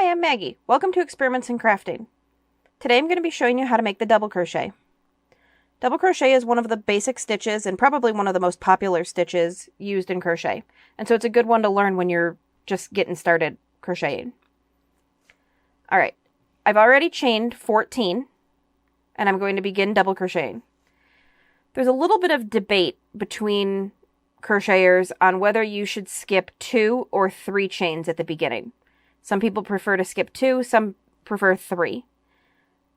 Hi, I'm Maggie. Welcome to Experiments in Crafting. Today I'm going to be showing you how to make the double crochet. Double crochet is one of the basic stitches and probably one of the most popular stitches used in crochet. And so it's a good one to learn when you're just getting started crocheting. Alright, I've already chained 14 and I'm going to begin double crocheting. There's a little bit of debate between crocheters on whether you should skip 2 or 3 chains at the beginning. Some people prefer to skip 2, some prefer 3.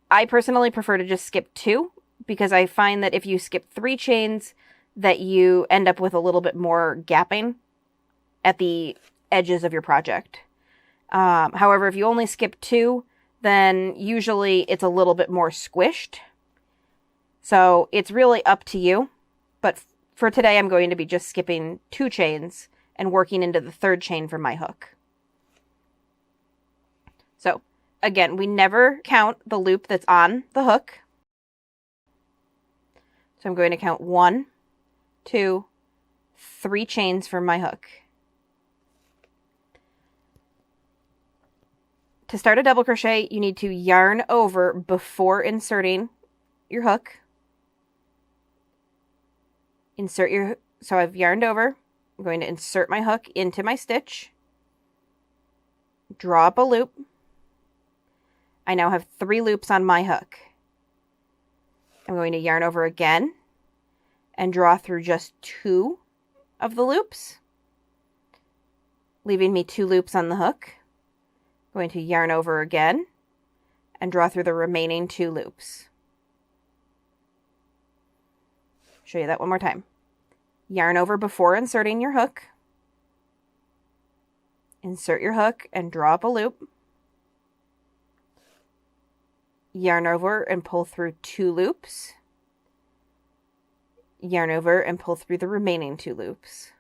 I personally prefer to just skip 2 because I find that if you skip 3 chains that you end up with a little bit more gapping at the edges of your project. However, if you only skip 2, then usually it's a little bit more squished. So it's really up to you. But for today, I'm going to be just skipping 2 chains and working into the 3rd chain for my hook. So, again, we never count the loop that's on the hook. So I'm going to count 1, 2, 3 chains for my hook. To start a double crochet, you need to yarn over before inserting your hook. So I've yarned over. I'm going to insert my hook into my stitch. Draw up a loop. I now have 3 loops on my hook. I'm going to yarn over again and draw through just 2 of the loops, leaving me 2 loops on the hook. I'm going to yarn over again and draw through the remaining 2 loops. Show you that one more time. Yarn over before inserting your hook. Insert your hook and draw up a loop. Yarn over and pull through 2 loops. Yarn over and pull through the remaining 2 loops.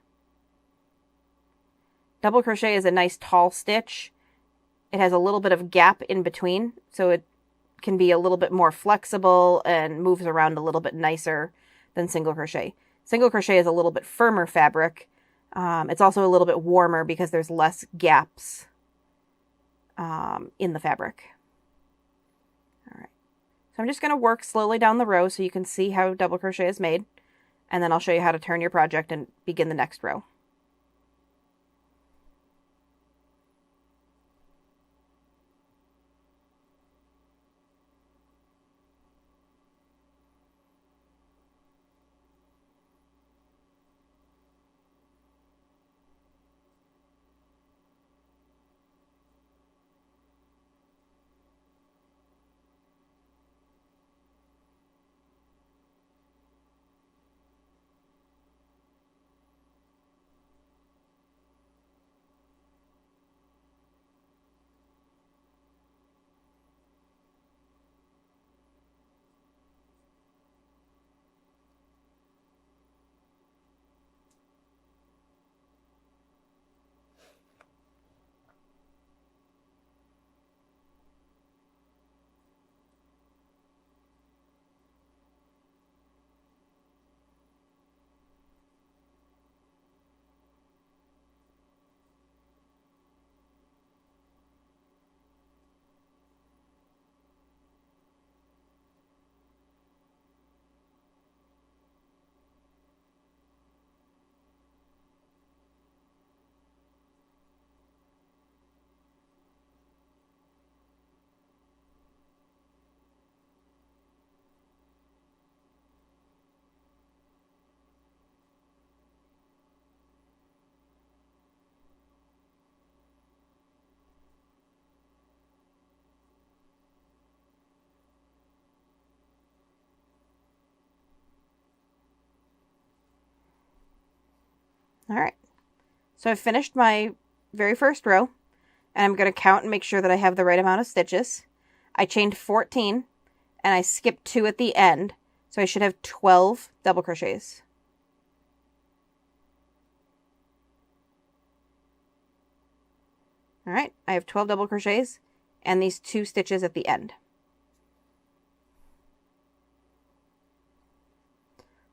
Double crochet is a nice tall stitch. It has a little bit of gap in between, so it can be a little bit more flexible and moves around a little bit nicer than single crochet. Single crochet is a little bit firmer fabric. It's also a little bit warmer because there's less gaps in the fabric. Alright, so I'm just going to work slowly down the row so you can see how double crochet is made, and then I'll show you how to turn your project and begin the next row. Alright, so I've finished my very first row, and I'm going to count and make sure that I have the right amount of stitches. I chained 14, and I skipped 2 at the end, so I should have 12 double crochets. Alright, I have 12 double crochets, and these 2 stitches at the end.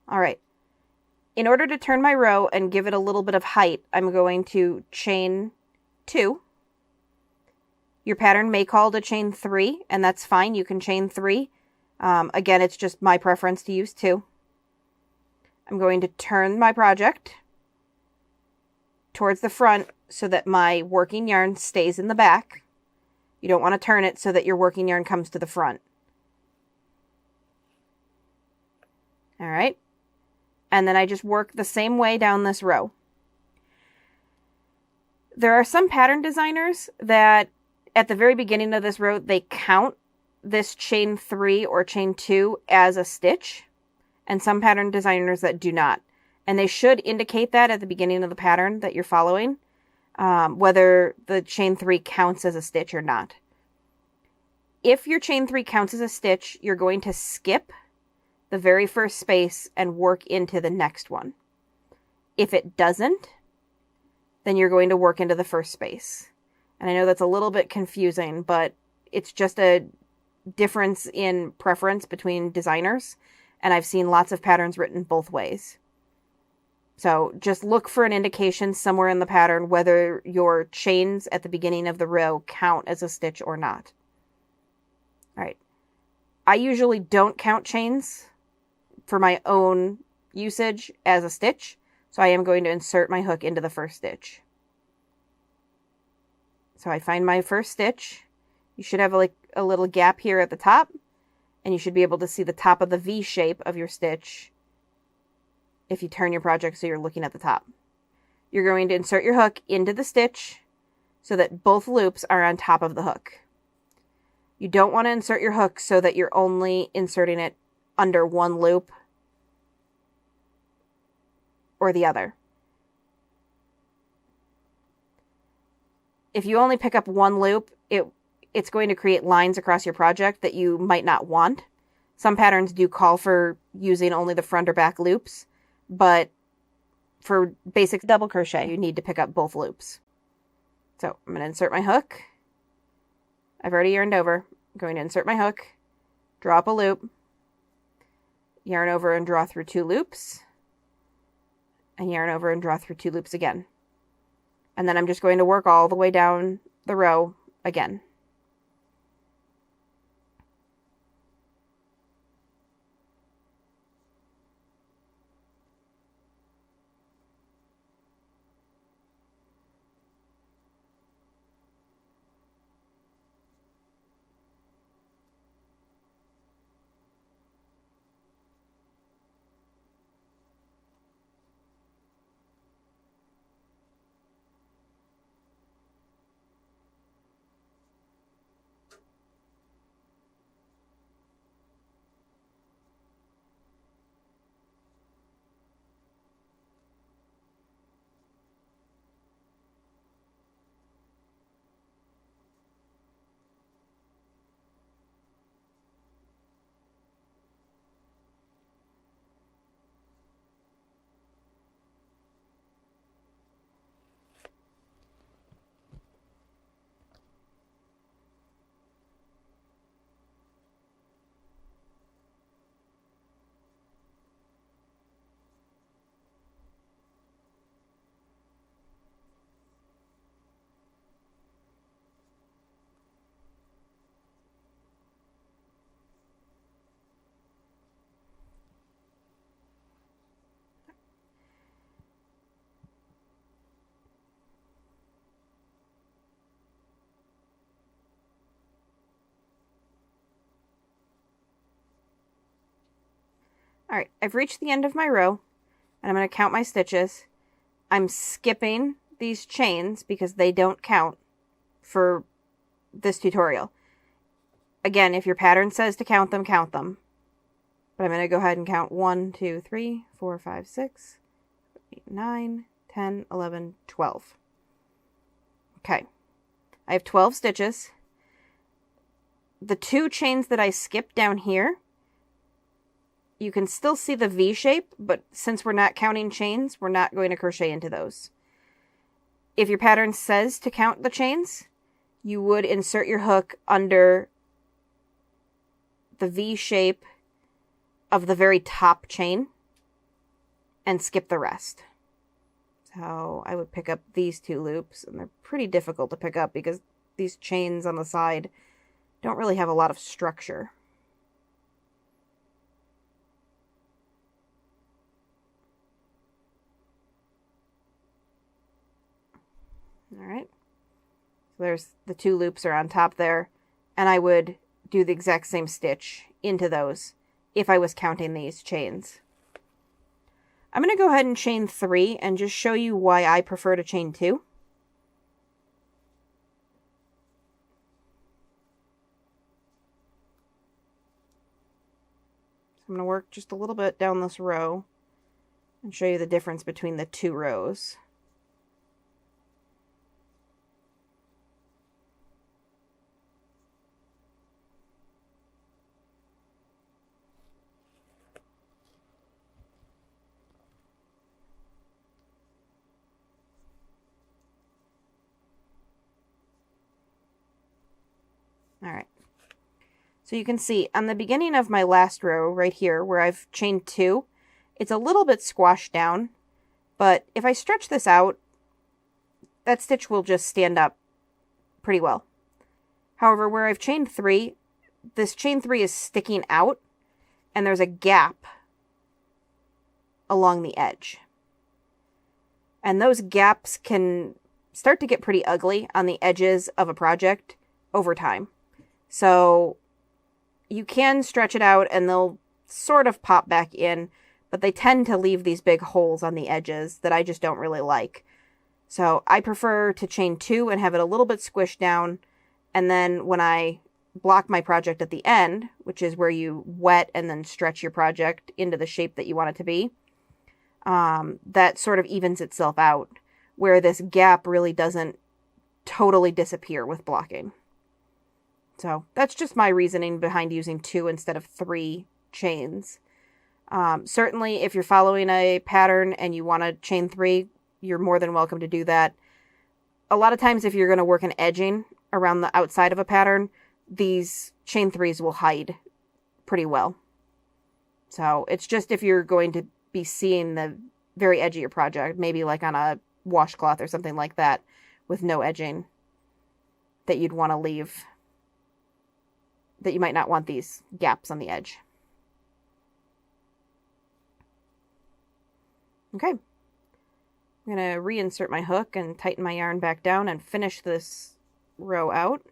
Alright, in order to turn my row and give it a little bit of height, I'm going to chain 2. Your pattern may call to chain 3, and that's fine. You can chain 3. Again, it's just my preference to use 2. I'm going to turn my project towards the front so that my working yarn stays in the back. You don't want to turn it so that your working yarn comes to the front. All right. And then I just work the same way down this row. There are some pattern designers that at the very beginning of this row, they count this chain 3 or chain 2 as a stitch, and some pattern designers that do not. And they should indicate that at the beginning of the pattern that you're following, whether the chain 3 counts as a stitch or not. If your chain 3 counts as a stitch, you're going to skip the very first space and work into the next one. If it doesn't, then you're going to work into the first space. And I know that's a little bit confusing, but it's just a difference in preference between designers, and I've seen lots of patterns written both ways. So just look for an indication somewhere in the pattern whether your chains at the beginning of the row count as a stitch or not. All right. I usually don't count chains for my own usage as a stitch, so I am going to insert my hook into the first stitch. So I find my first stitch. You should have like a little gap here at the top, and you should be able to see the top of the V shape of your stitch if you turn your project so you're looking at the top. You're going to insert your hook into the stitch so that both loops are on top of the hook. You don't want to insert your hook so that you're only inserting it under one loop or the other. If you only pick up one loop, it's going to create lines across your project that you might not want. Some patterns do call for using only the front or back loops, but for basic double crochet, you need to pick up both loops. So I'm going to insert my hook. I've already yarned over. I'm going to insert my hook, draw up a loop, yarn over and draw through 2 loops, and yarn over and draw through 2 loops again. And then I'm just going to work all the way down the row again. Alright, I've reached the end of my row, and I'm going to count my stitches. I'm skipping these chains because they don't count for this tutorial. Again, if your pattern says to count them, count them. But I'm going to go ahead and count 1, 2, 3, 4, 5, 6, 8, 9, 10, 11, 12. Okay, I have 12 stitches. The 2 chains that I skipped down here, you can still see the V shape, but since we're not counting chains, we're not going to crochet into those. If your pattern says to count the chains, you would insert your hook under the V shape of the very top chain and skip the rest. So I would pick up these 2 loops, and they're pretty difficult to pick up because these chains on the side don't really have a lot of structure. Alright, so there's the 2 loops are on top there, and I would do the exact same stitch into those if I was counting these chains. I'm going to go ahead and chain 3 and just show you why I prefer to chain 2. I'm going to work just a little bit down this row and show you the difference between the 2 rows. Alright, so you can see on the beginning of my last row right here where I've chained 2, it's a little bit squashed down, but if I stretch this out, that stitch will just stand up pretty well. However, where I've chained 3, this chain 3 is sticking out, and there's a gap along the edge. And those gaps can start to get pretty ugly on the edges of a project over time. So you can stretch it out and they'll sort of pop back in, but they tend to leave these big holes on the edges that I just don't really like. So I prefer to chain 2 and have it a little bit squished down, and then when I block my project at the end, which is where you wet and then stretch your project into the shape that you want it to be, that sort of evens itself out, where this gap really doesn't totally disappear with blocking. So that's just my reasoning behind using 2 instead of 3 chains. Certainly, if you're following a pattern and you want to chain 3, you're more than welcome to do that. A lot of times, if you're going to work an edging around the outside of a pattern, these chain 3s will hide pretty well. So it's just if you're going to be seeing the very edge of your project, maybe like on a washcloth or something like that with no edging, that you'd want to leave, that you might not want these gaps on the edge. Okay. I'm going to reinsert my hook and tighten my yarn back down and finish this row out.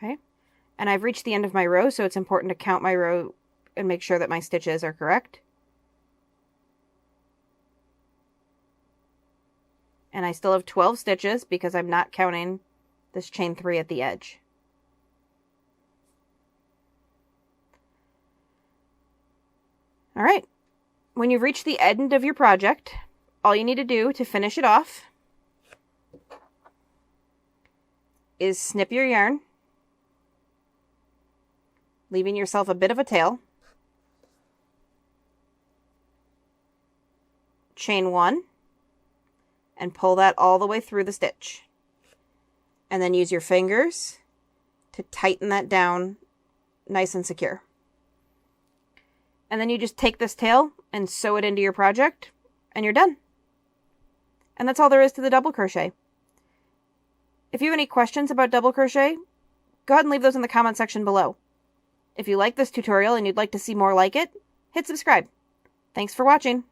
Okay, and I've reached the end of my row, so it's important to count my row and make sure that my stitches are correct. And I still have 12 stitches because I'm not counting this chain 3 at the edge. All right, when you've reached the end of your project, all you need to do to finish it off is snip your yarn, leaving yourself a bit of a tail. Chain 1 and pull that all the way through the stitch. And then use your fingers to tighten that down nice and secure. And then you just take this tail and sew it into your project and you're done. And that's all there is to the double crochet. If you have any questions about double crochet, go ahead and leave those in the comment section below. If you like this tutorial and you'd like to see more like it, hit subscribe. Thanks for watching.